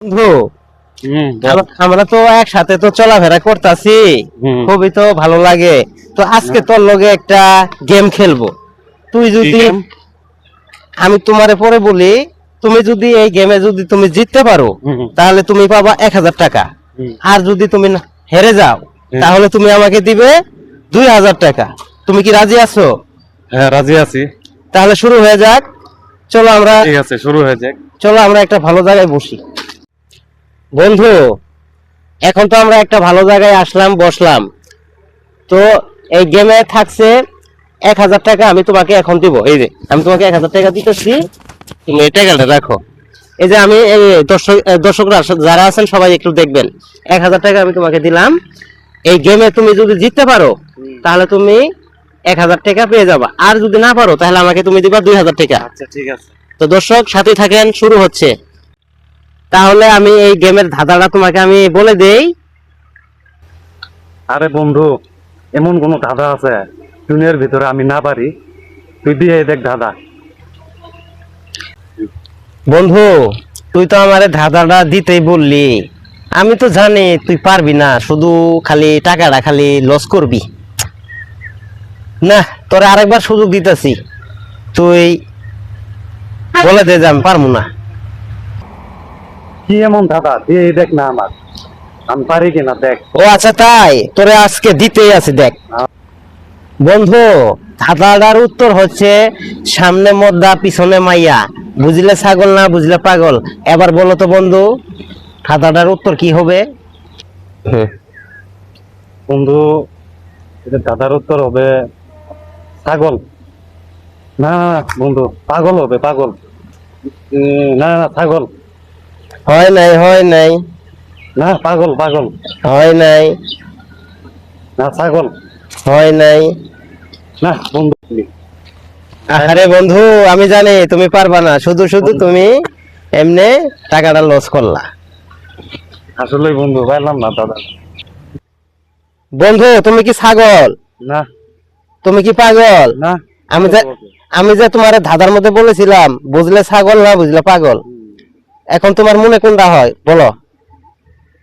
বন্ধু, আমরা তো একসাথে তো চলাফেরা করতেছি, খুবই তো ভালো লাগে। তো আজকে তোর লগে একটা গেম খেলবো। তুই যদি, আমি তোমারে পরে বলি, তুমি যদি এই গেমে যদি তুমি জিততে পারো তাহলে তুমি পাবা 1000 টাকা। আর যদি তুমি হেরে যাও তাহলে তুমি আমাকে দিবে 2000 টাকা। তুমি কি রাজি আছো? হ্যাঁ, রাজি আছি। তাহলে শুরু হয়ে যাক। চলো আমরা, ঠিক আছে, শুরু হয়ে যাক। চলো আমরা একটা ভালো জায়গায় বসি। বন্ধু, এখন তো আমরা একটা ভালো জায়গায় আসলাম, বসলাম। তো এই গেমে থাকছে 1000 টাকা। আমি তোমাকে এখন দিব। এই যে আমি তোমাকে 1000 টাকা দিতেছি, তুমি এই টাকাটা রাখো। এই যে আমি এই দর্শকরা যারা আছেন সবাই একটু দেখবেন। 1000 টাকা আমি তোমাকে দিলাম। এই গেমে তুমি যদি জিততে পারো তাহলে তুমি 1000 টাকা পেয়ে যাবা। আর যদি না পারো তাহলে আমাকে তুমি দিবা 2000 টাকা। আচ্ছা, ঠিক আছে। তো দর্শক সাথে থাকেন, শুরু হচ্ছে। তাহলে আমি এই গেমের ধাঁধাটা তোমাকে আমি বলে দেই। আরে বন্ধু, এমন কোন ধাঁধা আছে দুনিয়ার ভিতরে আমি না পারি? তুই দিয়ে দেখ ধাঁধা। বন্ধু, তুই তো আমার ধাঁধাটা দিতেই বললি। আমি তো জানি তুই পারবি না, শুধু খালি টাকাটা খালি লস করবি। না, তোরে আরেকবার সুযোগ দিতেছি, তুই বলে দে যে আমি পারবো না। কি এমন ধাঁধা দিয়ে দেখ না, আমার আমি পারি কিনা দেখ। ও আচ্ছা, তাই তোরে আজকে দিতেই আছে, দেখ। বন্ধু, ধাঁধাটার উত্তর হচ্ছে সামনে মদ্দা পিছনে মাইয়া, বুঝলে ছাগল না বুঝলে পাগল। এবার বলো তো বন্ধু, ধাঁধাটার উত্তর কি হবে? বন্ধু, এটা ধাঁধার উত্তর হবে ছাগল। না না না, বন্ধু, পাগল হবে, পাগল। না না না, ছাগল। হয় নাই, হয় নাই, না, পাগল, পাগল। হয় নাই, না, ছাগল। হয় নাই। না বন্ধু। আরে বন্ধু, আমি জানি তুমি পারবা না, শুধু শুধু তুমি এমনি টাকাটা লস করলা। আসলে বন্ধু পাইলাম না দাদা। বন্ধু, তুমি কি ছাগল? না তুমি কি পাগল? না। আমি যে আমি যে তোমার ধাঁধার মধ্যে বলেছিলাম, বুঝলে ছাগল না বুঝলে পাগল। এখন তোমার মনে কোনটা হয় বলো?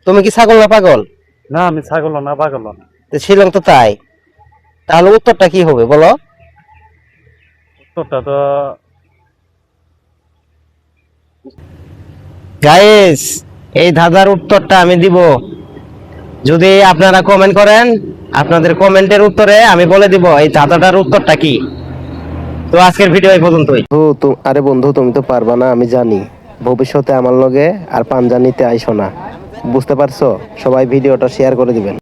তুমি কি ছাগল না পাগল? না, আমি ছাগল না, পাগল না। তো শিলং তো তাই। তাহলে উত্তরটা কি হবে বলো? উত্তরটা তো গাইস, এই ধাঁধার উত্তরটা আমি দিব যদি আপনারা কমেন্ট করেন। আপনাদের কমেন্টের উত্তরে আমি বলে দিব এই ধাঁধাটার উত্তরটা কি। তো আজকের ভিডিও এই পর্যন্তই। আরে বন্ধু, তুমি তো পারবা না আমি জানি। ভবিষ্যতে আমার লগে আর পাঞ্জা নিতে আইসো না, বুঝতে পারছো? সবাই ভিডিওটা শেয়ার করে দিবেন।